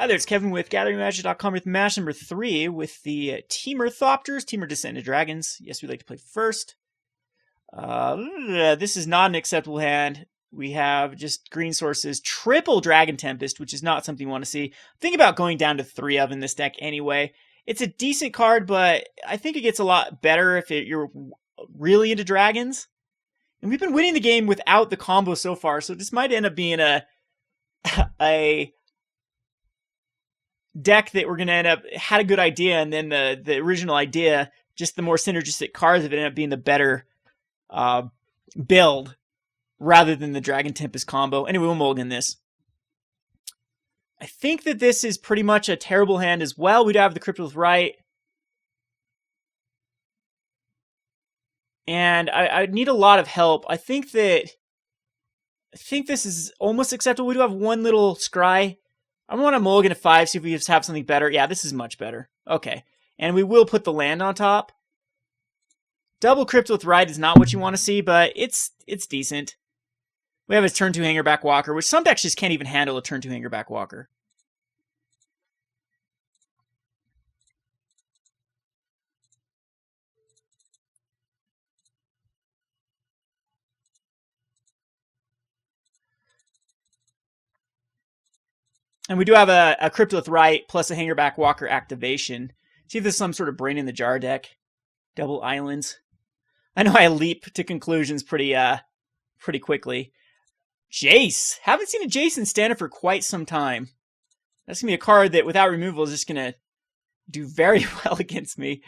there, it's Kevin with GatheringMagic.com with match number 3 with the Temur Thopters, Temur Descended Dragons. Yes, we'd like to play first. This is not an acceptable hand. We have just green sources, triple Dragon Tempest, which is not something you want to see. Think about going down to 3 of in this deck anyway. It's a decent card, but I think it gets a lot better if you're really into dragons. And we've been winning the game without the combo so far, so this might end up being a deck that we're going to end up had a good idea, and then the original idea, just the more synergistic cards of it, end up being the better build rather than the Dragon Tempest combo. Anyway, we'll mulligan this. I think that this is pretty much a terrible hand as well. We do have the Cryptolith Rite. And I need a lot of help. I think this is almost acceptable. We do have one little scry. I want to mulligan to 5, see if we just have something better. Yeah, this is much better. Okay. And we will put the land on top. Double Cryptolith Rite is not what you want to see, but it's decent. We have his turn 2 Hangarback Walker, which some decks just can't even handle a turn 2 Hangarback Walker. And we do have a Cryptolith Rite plus a Hangarback Walker activation. See if there's some sort of brain in the jar deck. Double islands. I know I leap to conclusions pretty quickly. Jace! Haven't seen a Jace in standard for quite some time. That's going to be a card that without removal is just going to do very well against me.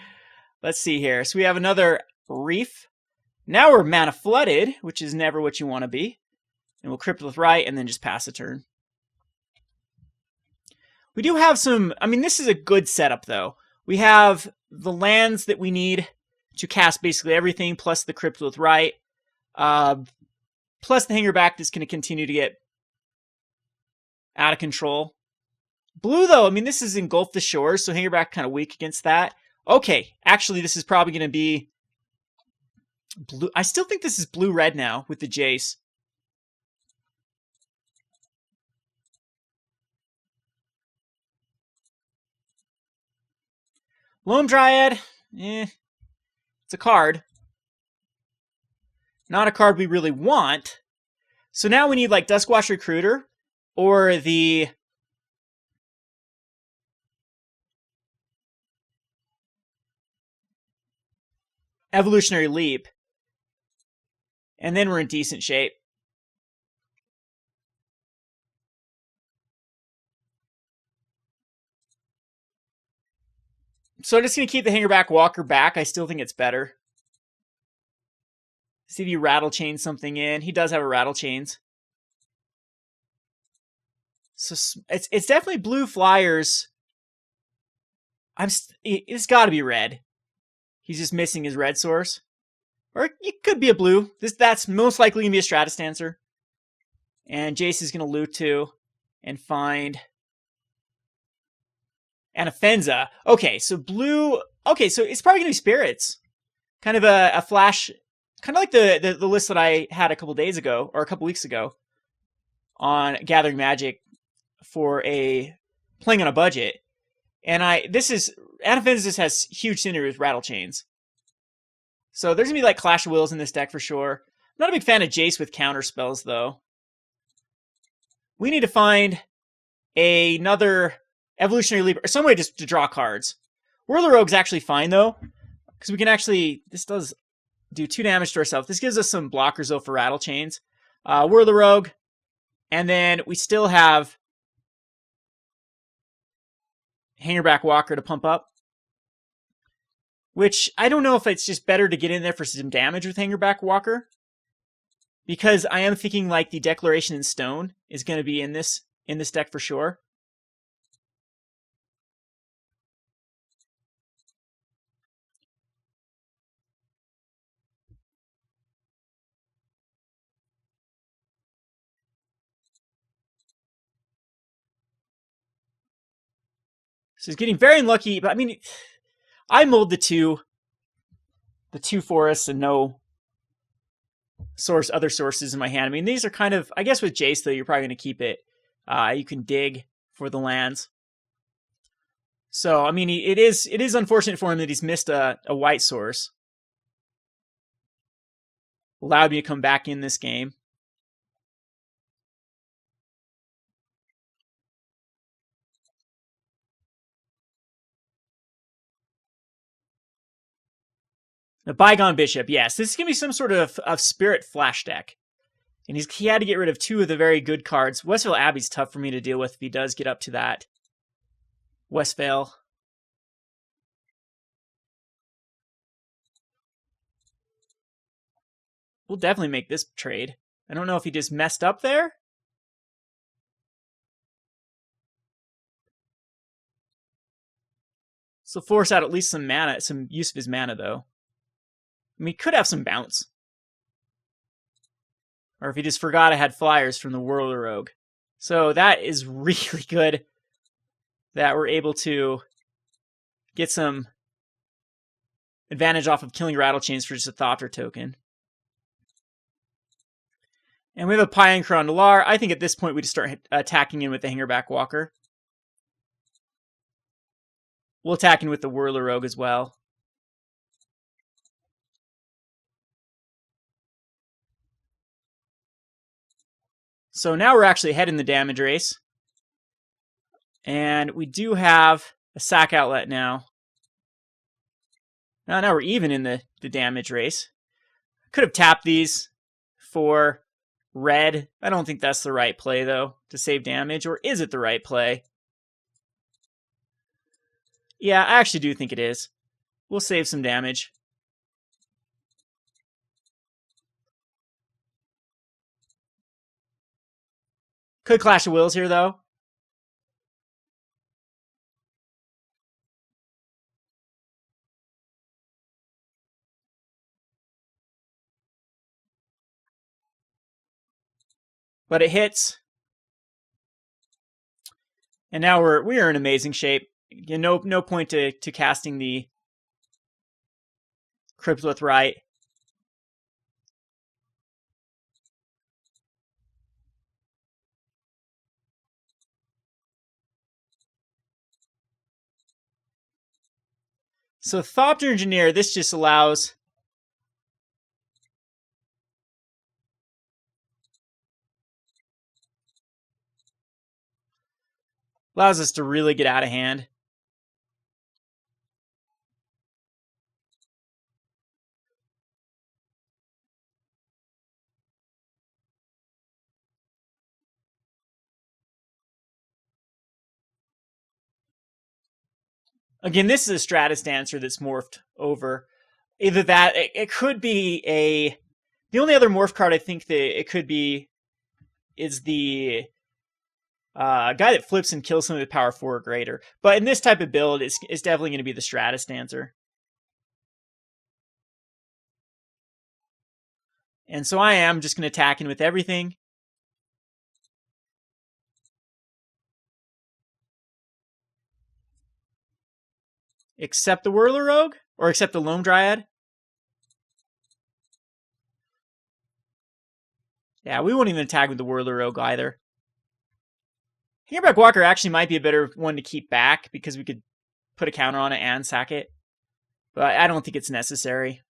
Let's see here. So we have another Reef. Now we're mana flooded, which is never what you want to be. And we'll Cryptolith Rite and then just pass a turn. We do have some, I mean, this is a good setup, though. We have the lands that we need to cast basically everything, plus the Cryptolith Rite, plus the Hangarback that's going to continue to get out of control. Blue, though, I mean, this is Engulf the Shores, so Hangarback kind of weak against that. Okay, actually, this is probably going to be blue. I still think this is blue-red now with the Jace. Loam Dryad, it's a card. Not a card we really want. So now we need like Duskwatch Recruiter or the Evolutionary Leap. And then we're in decent shape. So I'm just going to keep the Hangarback Walker back. I still think it's better. See if you Rattle Chain something in. He does have a Rattle Chains. So it's definitely blue Fliers. It's got to be red. He's just missing his red source. Or it could be a blue. That's most likely going to be a Stratus Dancer. And Jace is going to loot too. And find... and a Fenza. Okay, so blue... okay, so it's probably going to be Spirits. Kind of a flash... kind of like the list that I had a couple days ago, or a couple weeks ago, on Gathering Magic for playing on a budget. And Anafensis has huge synergy with Rattle Chains. So there's going to be like Clash of Wills in this deck for sure. I'm not a big fan of Jace with counter spells, though. We need to find another Evolutionary Leap, or some way just to draw cards. Whirler Rogue's actually fine, though, because we can actually... this does do 2 damage to ourselves. This gives us some blockers, though, for Rattle Chains. Whirler Rogue, and then we still have Hangarback Walker to pump up, which I don't know if it's just better to get in there for some damage with Hangarback Walker, because I am thinking like the Declaration in Stone is going to be in this deck for sure. So he's getting very unlucky, but I mean, I mulled the two forests and no other sources in my hand. I mean, these are kind of, I guess with Jace though, you're probably going to keep it. You can dig for the lands. So, I mean, it is unfortunate for him that he's missed a white source. Allowed me to come back in this game. The Bygone Bishop, yes. This is going to be some sort of Spirit Flash deck. And he had to get rid of 2 of the very good cards. Westvale Abbey's tough for me to deal with if he does get up to that. Westvale. We'll definitely make this trade. I don't know if he just messed up there. So force out at least some mana, some use of his mana, though. I mean, he could have some bounce. Or if he just forgot I had Fliers from the Whirler Rogue. So that is really good that we're able to get some advantage off of killing Rattle Chains for just a Thopter token. And we have a Pia and Kiran Nalaar. I think at this point we just start attacking in with the Hangarback Walker. We'll attack in with the Whirler Rogue as well. So now we're actually ahead in the damage race. And we do have a sack outlet now. Now we're even in the damage race. Could have tapped these for red. I don't think that's the right play, though, to save damage. Or is it the right play? Yeah, I actually do think it is. We'll save some damage. Could Clash of Wills here, though. But it hits. And now we are in amazing shape. No point to casting the Cryptolith Rite. So Thopter Engineer, this just allows us to really get out of hand. Again, this is a Stratus Dancer that's morphed over. Either that, it could be a... The only other morph card I think that it could be is the guy that flips and kills something with power 4 or greater. But in this type of build, it's definitely going to be the Stratus Dancer. And so I am just going to attack in with everything. Except the Whirler Rogue? Or except the Loam Dryad? Yeah, we won't even attack with the Whirler Rogue either. Hangarback Walker actually might be a better one to keep back because we could put a counter on it and sack it. But I don't think it's necessary.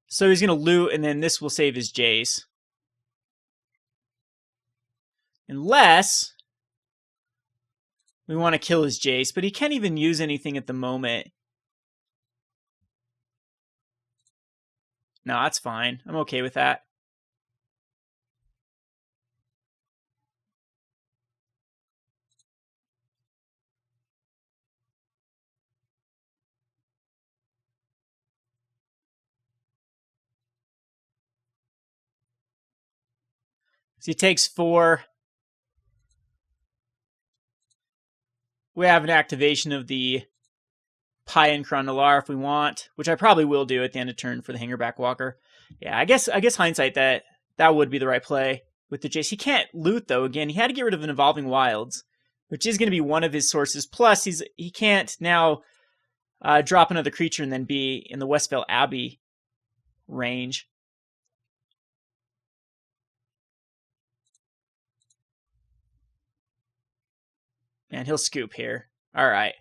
So he's going to loot, and then this will save his Jace. Unless we want to kill his Jace, but he can't even use anything at the moment. No, that's fine. I'm okay with that. So he takes 4. We have an activation of the Pia and Kiran Nalaar if we want, which I probably will do at the end of turn for the Hangarback Walker. Yeah, I guess hindsight that would be the right play with the Jace. He can't loot though. Again, he had to get rid of an Evolving Wilds, which is going to be one of his sources. Plus, he can't now drop another creature and then be in the Westvale Abbey range. And he'll scoop here. All right.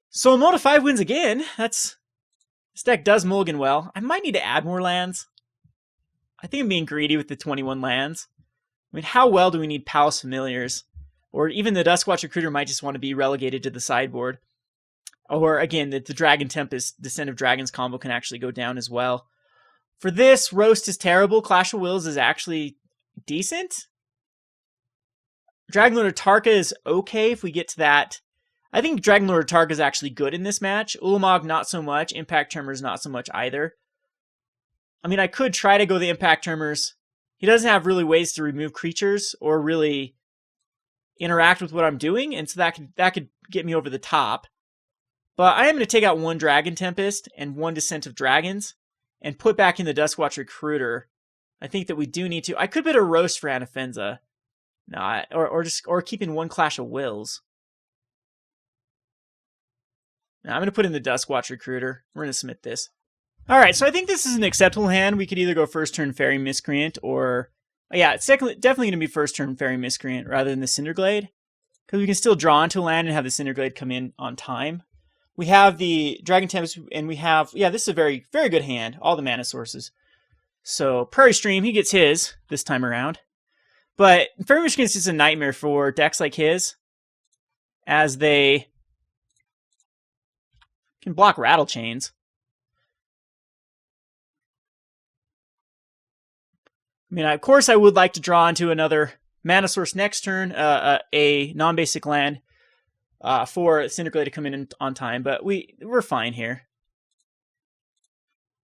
So a mode of 5 wins again. This deck does mulligan well. I might need to add more lands. I think I'm being greedy with the 21 lands. I mean, how well do we need Palace Familiars? Or even the Duskwatch Recruiter might just want to be relegated to the sideboard. Or again, the Dragon Tempest, Descent of Dragons combo can actually go down as well. For this, Roast is terrible. Clash of Wills is actually decent. Dragonlord Atarka is okay if we get to that. I think Dragonlord Atarka is actually good in this match. Ulamog, not so much. Impact Tremors, not so much either. I mean, I could try to go the Impact Tremors. He doesn't have really ways to remove creatures or really interact with what I'm doing, and so that could get me over the top. But I am going to take out one Dragon Tempest and one Descent of Dragons and put back in the Duskwatch Recruiter. I think that we do need to. I could bid a Roast for Anafenza. No, or keeping one Clash of Wills. Now I'm going to put in the Duskwatch Recruiter. We're going to submit this. All right, so I think this is an acceptable hand. We could either go first turn Faerie Miscreant or... Yeah, it's definitely going to be first turn Faerie Miscreant rather than the Cinder Glade. Because we can still draw into a land and have the Cinder Glade come in on time. We have the Dragon Tempest, and we have... Yeah, this is a very, very good hand. All the mana sources. So, Prairie Stream, he gets his this time around. But Faerie Miscreant is just a nightmare for decks like his. As they can block Rattle Chains. I mean, of course, I would like to draw into another mana source next turn, a non-basic land for Cinder Glade to come in on time, but we're fine here.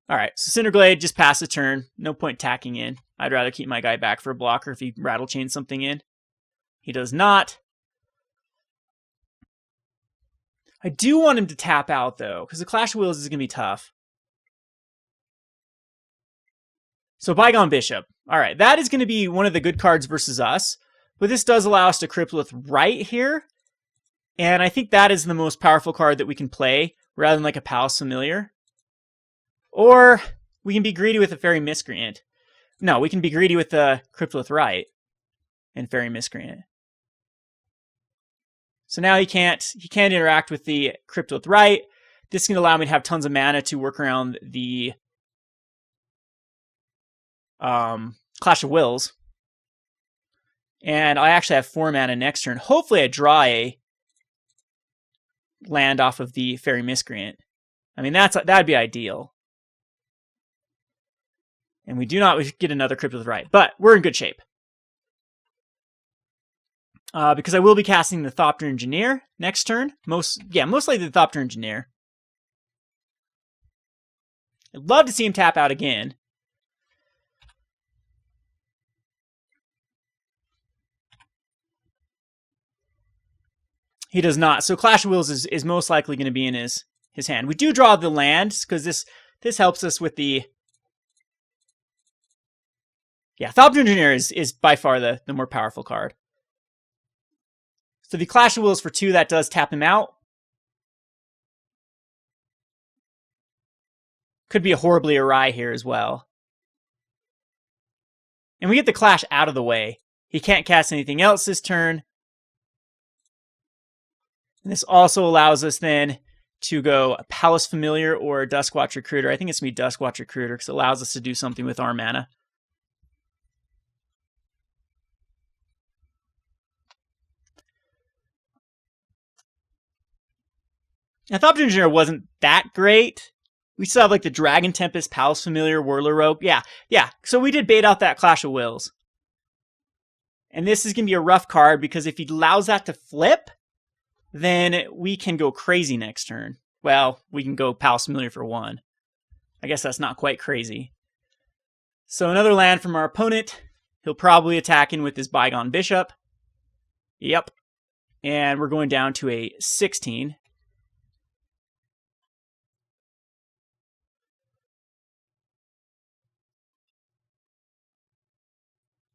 All right, so Cinder Glade, just pass the turn. No point tacking in. I'd rather keep my guy back for a blocker if he Rattle Chains something in. He does not. I do want him to tap out, though, because the Clash of Wills is going to be tough. So Bygone Bishop. All right, that is going to be one of the good cards versus us. But this does allow us to Cryptolith Rite here. And I think that is the most powerful card that we can play, rather than like a Palace Familiar. Or we can be greedy with a Faerie Miscreant. No, we can be greedy with the Cryptolith Rite and Faerie Miscreant. So now he can't interact with the Cryptolith Rite. This can allow me to have tons of mana to work around the Clash of Wills. And I actually have 4 mana next turn. Hopefully I draw a land off of the Faerie Miscreant. I mean, that'd be ideal. And we do not get another Cryptolith Rite, but we're in good shape. Because I will be casting the Thopter Engineer next turn. Most likely the Thopter Engineer. I'd love to see him tap out again. He does not. So Clash of Wills is most likely going to be in his hand. We do draw the lands because this helps us with the... Yeah, Thopter Engineer is by far the more powerful card. So the Clash of Wills for 2, that does tap him out. Could be a horribly awry here as well. And we get the Clash out of the way. He can't cast anything else this turn. And this also allows us then to go a Palace Familiar or a Duskwatch Recruiter. I think it's going to be Duskwatch Recruiter because it allows us to do something with our mana. I thought Thopter Engineer wasn't that great. We still have like the Dragon Tempest, Palace Familiar, Whirler Rogue. Yeah. So we did bait out that Clash of Wills. And this is going to be a rough card because if he allows that to flip, then we can go crazy next turn. Well, we can go Palace Familiar for 1. I guess that's not quite crazy. So another land from our opponent. He'll probably attack in with his Bygone Bishop. Yep. And we're going down to a 16.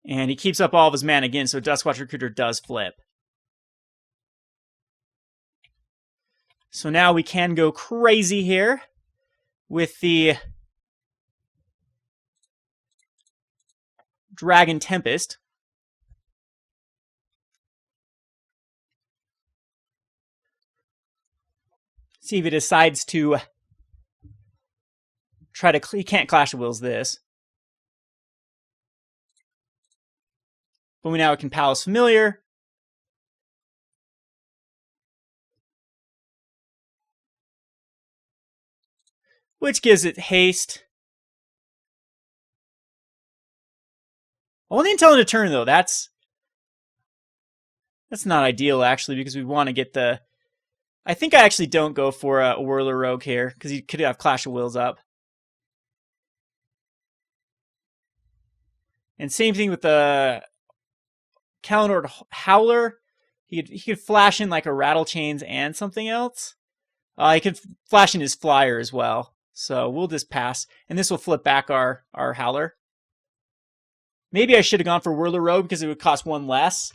And he keeps up all of his mana again, so Duskwatch Recruiter does flip. So now we can go crazy here with the Dragon Tempest. See if he decides to try to... He can't Clash of Wills this. But we now can Palace Familiar. Which gives it haste. Only until end of turn, though. That's not ideal, actually, because we want to get the... I think I actually don't go for a Whirler Rogue here, because he could have Clash of Wills up. And same thing with the Calendar Howler. He could flash in like a Rattle Chains and something else. He could flash in his Flyer as well. So we'll just pass. And this will flip back our Howler. Maybe I should have gone for Whirler Rogue because it would cost one less.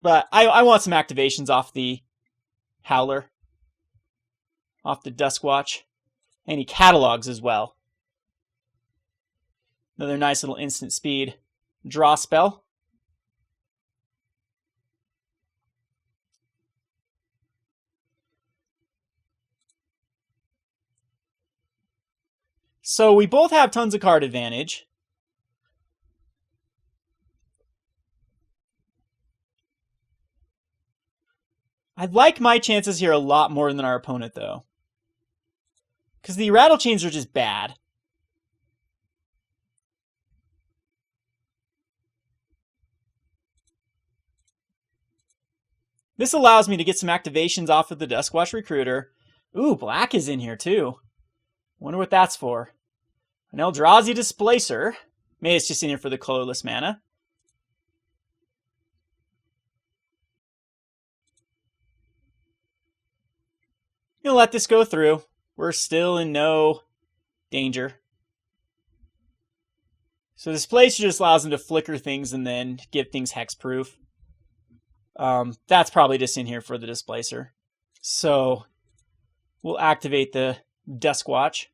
But I want some activations off the Howler. Off the Duskwatch. And he catalogs as well. Another nice little instant speed draw spell. So we both have tons of card advantage. I like my chances here a lot more than our opponent, though. Because the Rattle Chains are just bad. This allows me to get some activations off of the Duskwatch Recruiter. Ooh, black is in here too. Wonder what that's for. An Eldrazi Displacer. Maybe it's just in here for the colorless mana. Gonna let this go through. We're still in no danger. So Displacer just allows them to flicker things and then give things hexproof. That's probably just in here for the Displacer. So we'll activate the Duskwatch.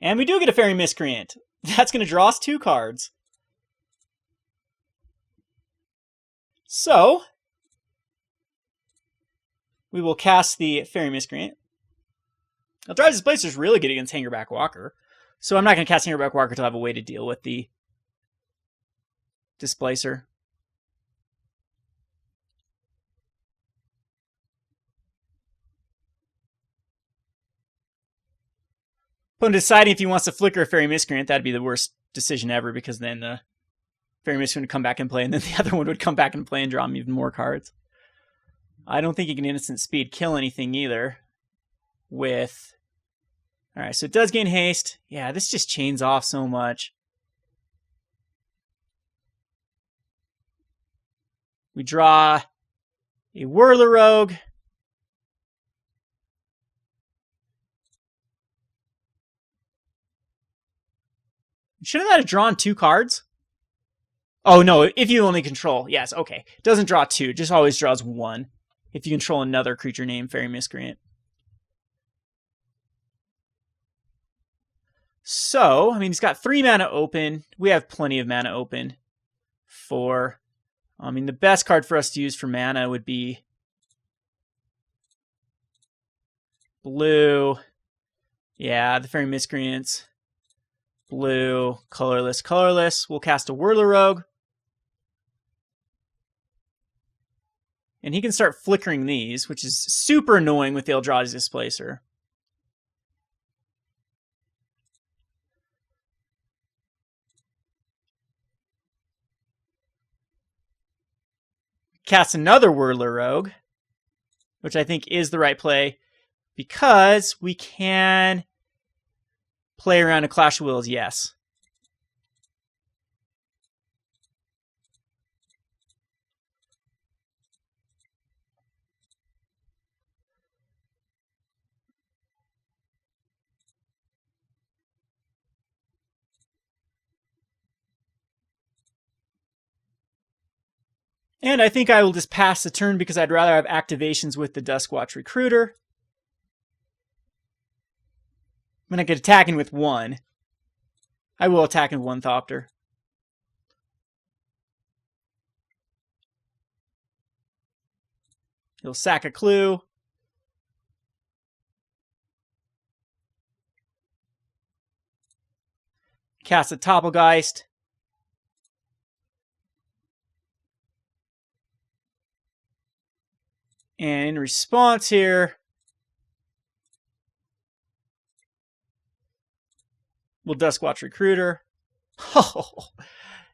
And we do get a Faerie Miscreant. That's going to draw us 2 cards. So we will cast the Faerie Miscreant. Eldrazi Displacer is really good against Hangarback Walker. So I'm not going to cast Hangarback Walker until I have a way to deal with the Displacer. Upon deciding if he wants to flicker a Faerie Miscreant, that'd be the worst decision ever, because then the Faerie Miscreant would come back and play, and then the other one would come back and play and draw him even more cards. I don't think he can instant speed kill anything either. With... Alright, so it does gain haste. Yeah, this just chains off so much. We draw a Whirler Rogue. Shouldn't that have drawn 2 cards? Oh, no, if you only control. Yes, okay. Doesn't draw 2, just always draws 1. If you control another creature named Faerie Miscreant. So, I mean, he's got 3 mana open. We have plenty of mana open for... I mean, the best card for us to use for mana would be blue. Yeah, the Faerie Miscreants. Blue, colorless, colorless. We'll cast a Whirler Rogue. And he can start flickering these, which is super annoying with the Eldrazi Displacer. Cast another Whirler Rogue, which I think is the right play, because we can play around a Clash of Wills, yes. And I think I will just pass the turn because I'd rather have activations with the Duskwatch Recruiter. I'm not going to attack in with one. I will attack in one Thopter. He'll sack a clue. Cast a Topplegeist. And in response here, we'll Duskwatch Recruiter. Oh,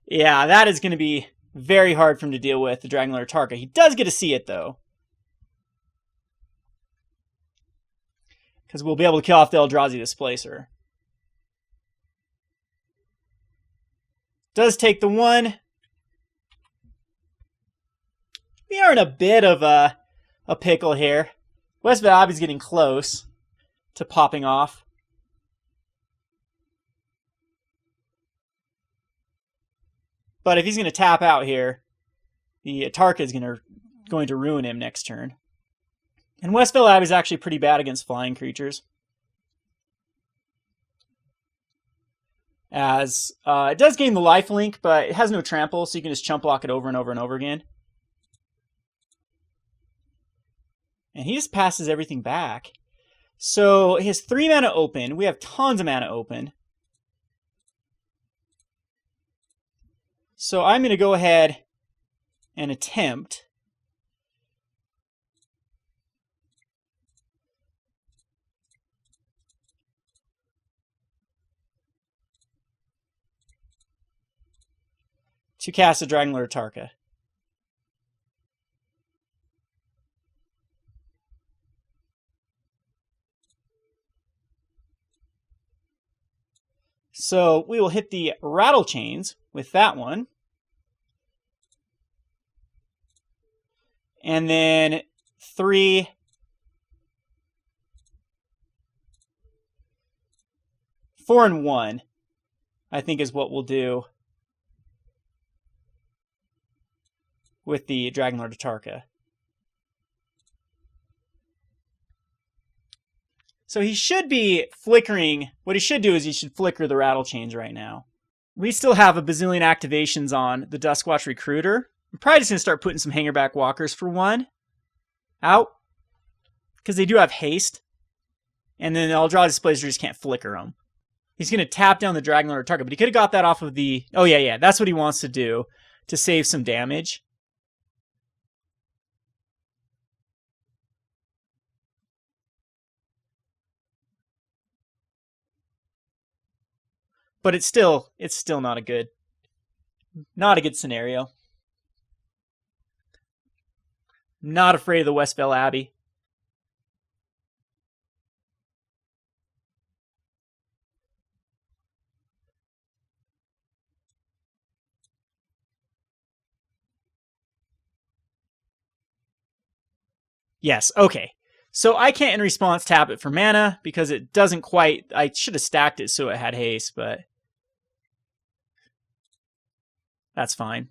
yeah, that is going to be very hard for him to deal with, the Dragonlord Atarka. He does get to see it, though. Because we'll be able to kill off the Eldrazi Displacer. Does take the one. We are in a bit of a pickle here. Westvale Abbey's getting close to popping off. But if he's going to tap out here, the Atarka is going to ruin him next turn. And Westvale Abbey is actually pretty bad against flying creatures. As it does gain the lifelink, but it has no trample, so you can just chump block it over and over and over again. And he just passes everything back. So he has 3 mana open. We have tons of mana open. So I'm going to go ahead and attempt to cast a Dragonlord Atarka. So we will hit the Rattle Chains with that one. And then 3 4 and 1, I think, is what we'll do with the Dragonlord Atarka. So he should be flickering. What he should do is he should flicker the Rattle Chains right now. We still have a bazillion activations on the Duskwatch Recruiter. I'm probably just going to start putting some Hangarback Walkers for 1 out. Because they do have haste. And then the Eldrazi Displacer just can't flicker them. He's going to tap down the Dragonlord Atarka. But he could have got that off of the... Oh, yeah. That's what he wants to do. To save some damage. But it's still not a good scenario. Not afraid of the Westvale Abbey. Yes, okay. So I can't in response tap it for mana because it doesn't quite... I should have stacked it so it had haste, but... That's fine.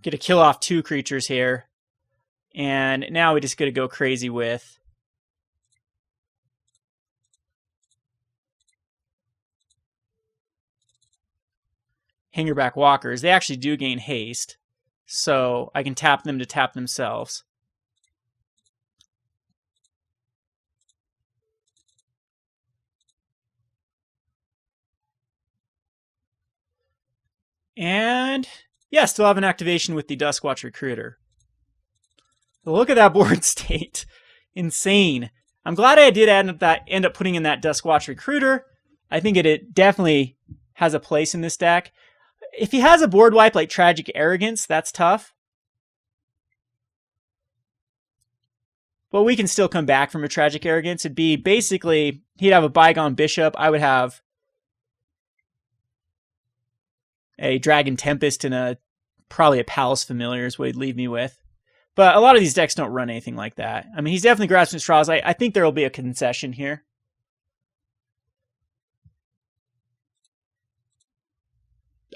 Get to kill off 2 creatures here. And now we just got to go crazy with... Hangarback Walkers. They actually do gain haste. So I can tap them to tap themselves. And yeah, still have an activation with the Duskwatch Recruiter. Look at that board state. Insane. I'm glad I did end up putting in that Duskwatch Recruiter. I think it definitely has a place in this deck. If he has a board wipe like Tragic Arrogance, that's tough. But we can still come back from a Tragic Arrogance. It'd be basically, he'd have a Bygone Bishop. I would have a Dragon Tempest and probably a Palace Familiar is what he'd leave me with. But a lot of these decks don't run anything like that. I mean, he's definitely grasping straws. I think there will be a concession here.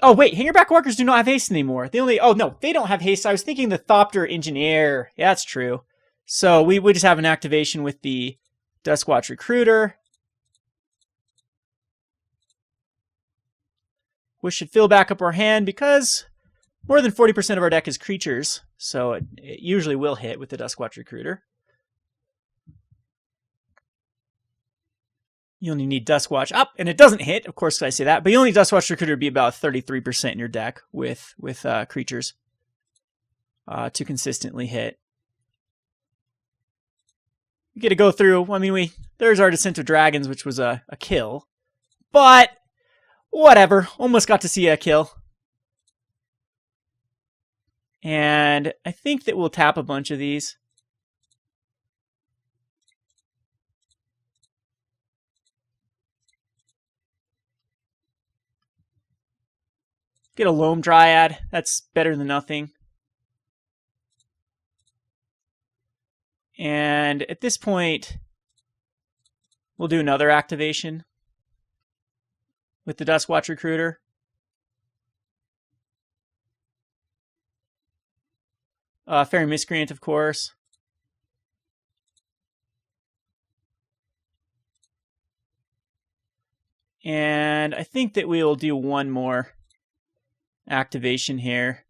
Oh, wait, Hangarback Walkers do not have haste anymore. They only... Oh, no, they don't have haste. I was thinking the Thopter Engineer. Yeah, that's true. So we just have an activation with the Duskwatch Recruiter, which should fill back up our hand because more than 40% of our deck is creatures, so it usually will hit with the Duskwatch Recruiter. You only need Duskwatch up, and it doesn't hit, of course I say that, but you only need Duskwatch Recruiter to be about 33% in your deck with creatures to consistently hit. We get to go through, I mean, there's our Descent of Dragons, which was a kill, but whatever, almost got to see a kill. And I think that we'll tap a bunch of these. Get a Loam Dryad. That's better than nothing. And at this point, we'll do another activation with the Duskwatch Recruiter. Faerie Miscreant, of course. And I think that we'll do one more activation here.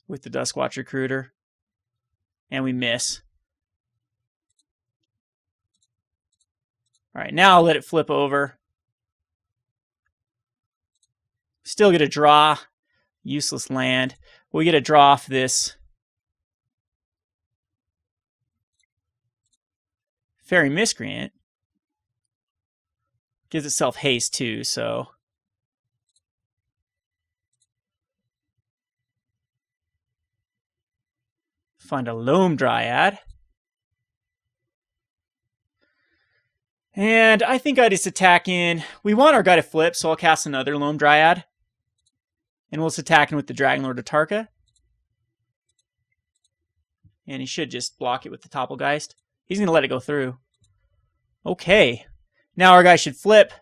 With the Duskwatch Recruiter. And we miss. Alright, now I'll let it flip over. Still get a draw. Useless land. We get a draw off this Faerie Miscreant. Gives itself haste too, so. Find a Loam Dryad. And I think I just attack in. We want our guy to flip, so I'll cast another Loam Dryad. And we'll just attack in with the Dragonlord Atarka. And he should just block it with the Topplegeist. He's going to let it go through. Okay. Now our guy should flip.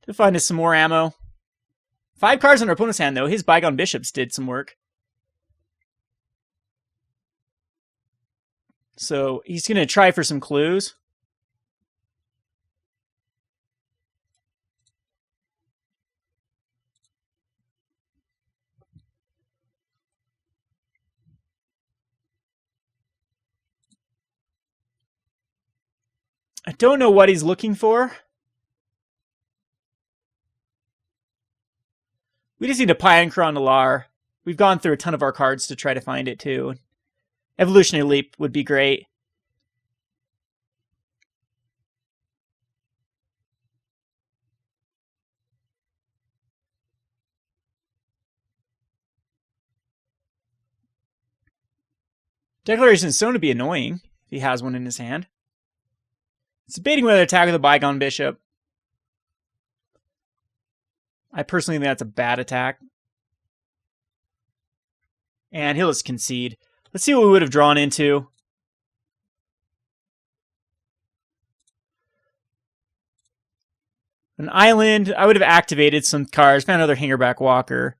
To find us some more ammo. 5 cards in our opponent's hand, though. His Bygone Bishops did some work. So he's going to try for some clues. I don't know what he's looking for. We just need a Pia and Kiran Nalaar. We've gone through a ton of our cards to try to find it too. Evolutionary Leap would be great. Declaration of Stone would be annoying if he has one in his hand. It's debating whether to attack with a Bygone Bishop. I personally think that's a bad attack. And he'll just concede. Let's see what we would have drawn into. An island. I would have activated some cards. Found another Hangarback Walker.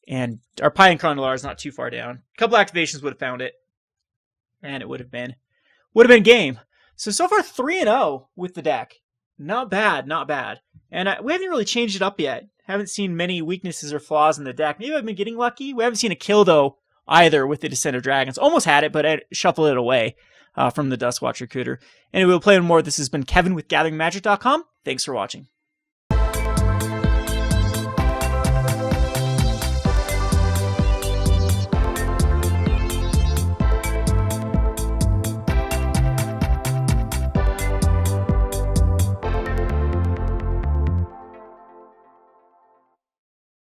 And our Pia and Kiran Nalaar is not too far down. A couple activations would have found it. And it would have been game. So far 3-0 with the deck. Not bad, not bad. And we haven't really changed it up yet. Haven't seen many weaknesses or flaws in the deck. Maybe I've been getting lucky. We haven't seen a kill, though, either with the Descent of Dragons. Almost had it, but I shuffled it away from the Duskwatch Recruiter. Anyway, we'll play more. This has been Kevin with GatheringMagic.com. Thanks for watching.